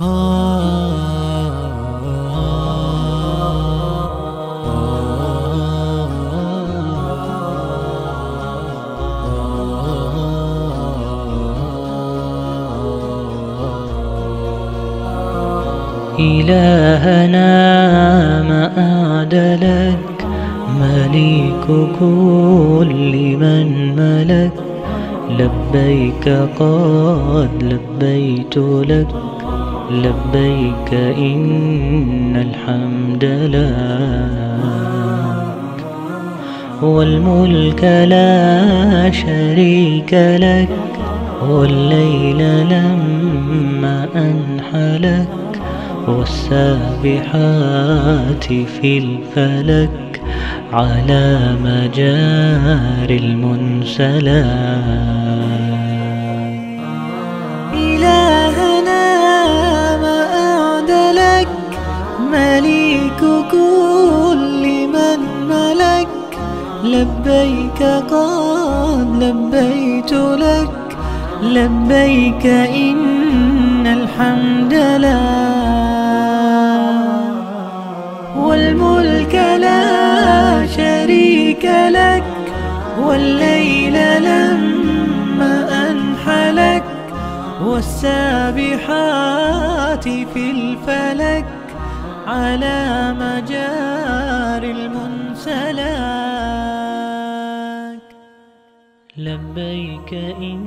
إلهنا ما أعدلك، مليك كل من ملك. لبيك قد لبيت لك، لبيك إن الحمد لك، والملك لا شريك لك. والليل لما أنحلك، والسابحات في الفلك، على مجاري المنسلك. إلهنا ما أعدلك، مليك كل من ملك. لبيك قد لبيت لك، لبيك إن الحمد لك، والملك لا شريك لك. والليل لما أنحلك، والسابحات في الفلك، على مجاري المنسلك. لبيك إن